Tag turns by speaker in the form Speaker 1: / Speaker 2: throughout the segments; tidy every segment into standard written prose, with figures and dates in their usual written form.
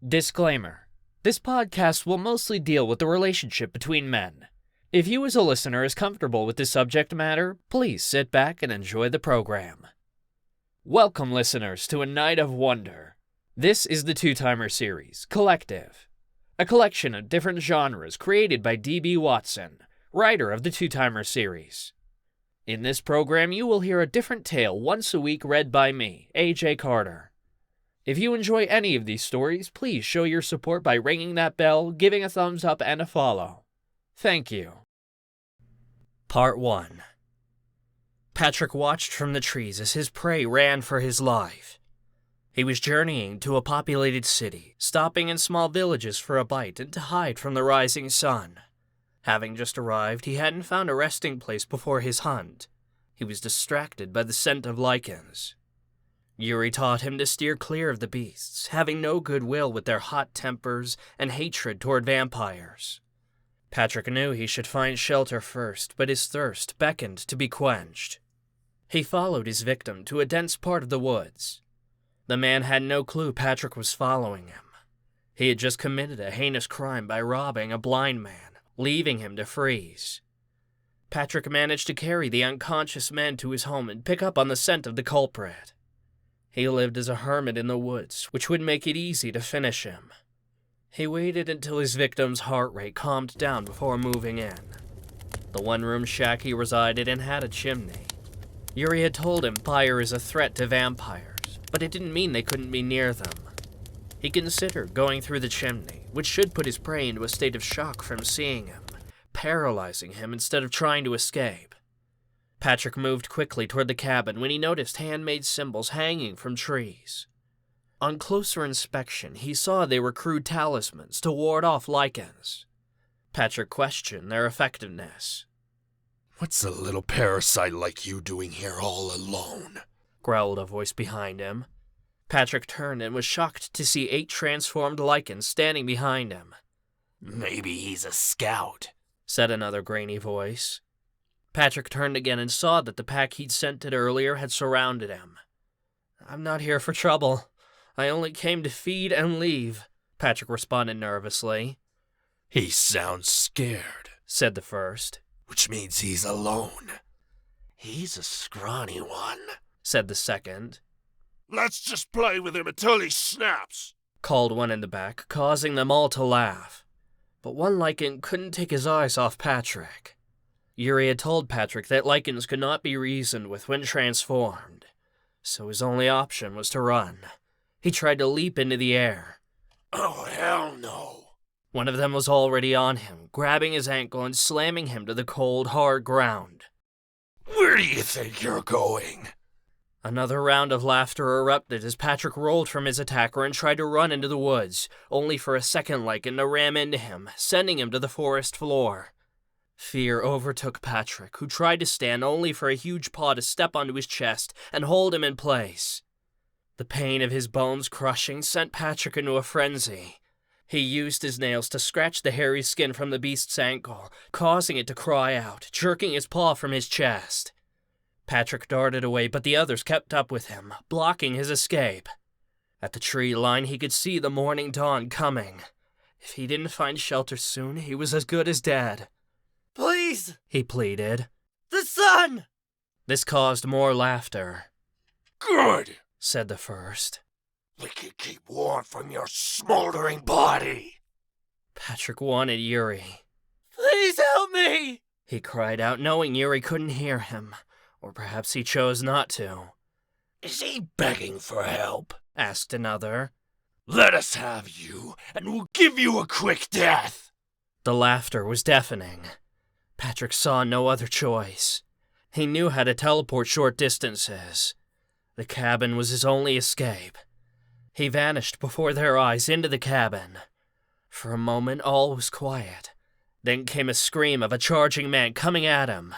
Speaker 1: Disclaimer. This podcast will mostly deal with the relationship between men. If you as a listener is comfortable with this subject matter, please sit back and enjoy the program. Welcome, listeners, to a night of wonder. This is the Two-Timer series, Collective, a collection of different genres created by D.B. Watson, writer of the Two-Timer series. In this program, you will hear a different tale once a week read by me, A.J. Carter. If you enjoy any of these stories, please show your support by ringing that bell, giving a thumbs up, and a follow. Thank you. Part 1. Patrick watched from the trees as his prey ran for his life. He was journeying to a populated city, stopping in small villages for a bite and to hide from the rising sun. Having just arrived, he hadn't found a resting place before his hunt. He was distracted by the scent of Lycans. Yuri taught him to steer clear of the beasts, having no goodwill with their hot tempers and hatred toward vampires. Patrick knew he should find shelter first, but his thirst beckoned to be quenched. He followed his victim to a dense part of the woods. The man had no clue Patrick was following him. He had just committed a heinous crime by robbing a blind man, leaving him to freeze. Patrick managed to carry the unconscious man to his home and pick up on the scent of the culprit. He lived as a hermit in the woods, which would make it easy to finish him. He waited until his victim's heart rate calmed down before moving in. The one-room shack he resided in had a chimney. Yuri had told him fire is a threat to vampires, but it didn't mean they couldn't be near them. He considered going through the chimney, which should put his prey into a state of shock from seeing him, paralyzing him instead of trying to escape. Patrick moved quickly toward the cabin when he noticed handmade symbols hanging from trees. On closer inspection, he saw they were crude talismans to ward off Lycans. Patrick questioned their effectiveness.
Speaker 2: "What's a little parasite like you doing here all alone?"
Speaker 1: growled a voice behind him. Patrick turned and was shocked to see 8 transformed Lycans standing behind him.
Speaker 2: "Maybe he's a scout,"
Speaker 1: said another grainy voice. Patrick turned again and saw that the pack he'd scented earlier had surrounded him. "I'm not here for trouble. I only came to feed and leave," Patrick responded nervously.
Speaker 2: "He sounds scared,"
Speaker 1: said the first.
Speaker 2: "which means he's alone." "He's a scrawny one,"
Speaker 1: said the second.
Speaker 2: "Let's just play with him until he snaps,"
Speaker 1: called one in the back, causing them all to laugh. But one Lycan couldn't take his eyes off Patrick. Yuri had told Patrick that Lycans could not be reasoned with when transformed, so his only option was to run. He tried to leap into the air.
Speaker 2: "Oh, hell no."
Speaker 1: One of them was already on him, grabbing his ankle and slamming him to the cold, hard ground.
Speaker 2: "Where do you think you're going?"
Speaker 1: Another round of laughter erupted as Patrick rolled from his attacker and tried to run into the woods, only for a second Lycan to ram into him, sending him to the forest floor. Fear overtook Patrick, who tried to stand only for a huge paw to step onto his chest and hold him in place. The pain of his bones crushing sent Patrick into a frenzy. He used his nails to scratch the hairy skin from the beast's ankle, causing it to cry out, jerking his paw from his chest. Patrick darted away, but the others kept up with him, blocking his escape. At the tree line, he could see the morning dawn coming. If he didn't find shelter soon, he was as good as dead.
Speaker 3: "Please!"
Speaker 1: he pleaded.
Speaker 3: "The sun!"
Speaker 1: This caused more laughter.
Speaker 2: "Good,"
Speaker 1: said the first.
Speaker 2: "We can keep warm from your smoldering body."
Speaker 1: Patrick wanted Yuri.
Speaker 3: "Please help me!"
Speaker 1: he cried out, knowing Yuri couldn't hear him. Or perhaps he chose not to.
Speaker 2: "Is he begging for help?"
Speaker 1: asked another.
Speaker 2: "Let us have you, and we'll give you a quick death."
Speaker 1: The laughter was deafening. Patrick saw no other choice. He knew how to teleport short distances. The cabin was his only escape. He vanished before their eyes into the cabin. For a moment, all was quiet. Then came a scream of a charging man coming at him.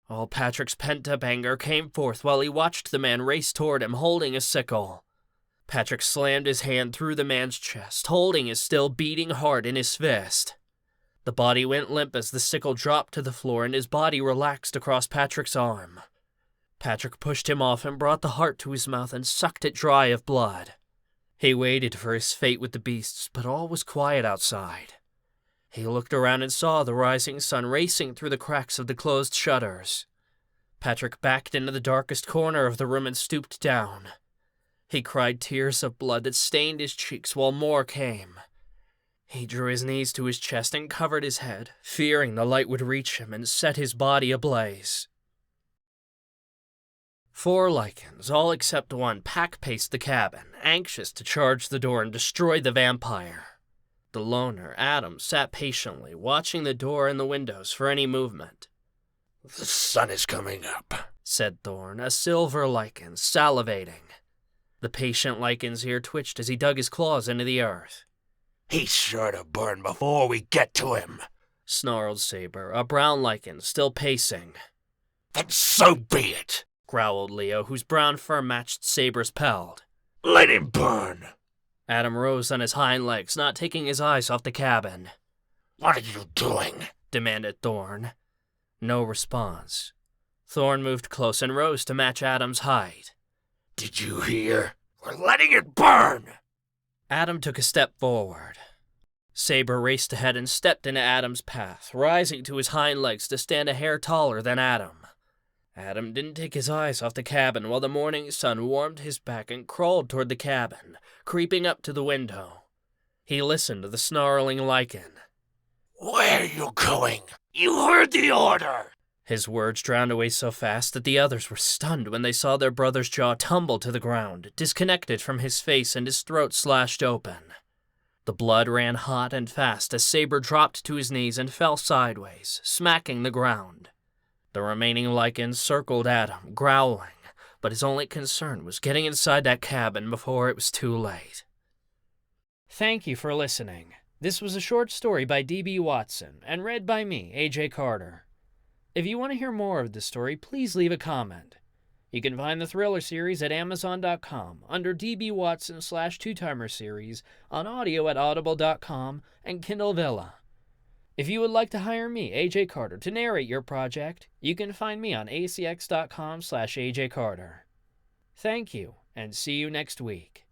Speaker 1: All Patrick's pent-up anger came forth while he watched the man race toward him holding a sickle. Patrick slammed his hand through the man's chest, holding his still beating heart in his fist. The body went limp as the sickle dropped to the floor and his body relaxed across Patrick's arm. Patrick pushed him off and brought the heart to his mouth and sucked it dry of blood. He waited for his fate with the beasts, but all was quiet outside. He looked around and saw the rising sun racing through the cracks of the closed shutters. Patrick backed into the darkest corner of the room and stooped down. He cried tears of blood that stained his cheeks while more came. He drew his knees to his chest and covered his head, fearing the light would reach him and set his body ablaze. 4 Lycans, all except one, pack-paced the cabin, anxious to charge the door and destroy the vampire. The loner, Adam, sat patiently, watching the door and the windows for any movement.
Speaker 2: The sun is coming up,
Speaker 1: said Thorn, a silver Lycan, salivating. The patient Lycan's ear twitched as he dug his claws into the earth.
Speaker 2: He's sure to burn before we get to him,
Speaker 1: snarled Saber, a brown Lycan, still pacing.
Speaker 2: Then so be it,
Speaker 1: growled Leo, whose brown fur matched Saber's pelt.
Speaker 2: Let him burn.
Speaker 1: Adam rose on his hind legs, not taking his eyes off the cabin.
Speaker 2: What are you doing?
Speaker 1: demanded Thorn. No response. Thorn moved close and rose to match Adam's height.
Speaker 2: Did you hear? We're letting it burn!
Speaker 1: Adam took a step forward. Saber raced ahead and stepped into Adam's path, rising to his hind legs to stand a hair taller than Adam. Adam didn't take his eyes off the cabin while the morning sun warmed his back and crawled toward the cabin, creeping up to the window. He listened to the snarling Lycan.
Speaker 2: Where are you going? You heard the order!
Speaker 1: His words drowned away so fast that the others were stunned when they saw their brother's jaw tumble to the ground, disconnected from his face and his throat slashed open. The blood ran hot and fast as Saber dropped to his knees and fell sideways, smacking the ground. The remaining Lycans circled Adam, growling, but his only concern was getting inside that cabin before it was too late. Thank you for listening. This was a short story by D.B. Watson and read by me, A.J. Carter. If you want to hear more of this story, please leave a comment. You can find the Thriller series at Amazon.com under D.B. Watson/Two-Timer series, on audio at Audible.com, and Kindle Villa. If you would like to hire me, AJ Carter, to narrate your project, you can find me on acx.com/AJ Carter. Thank you, and see you next week.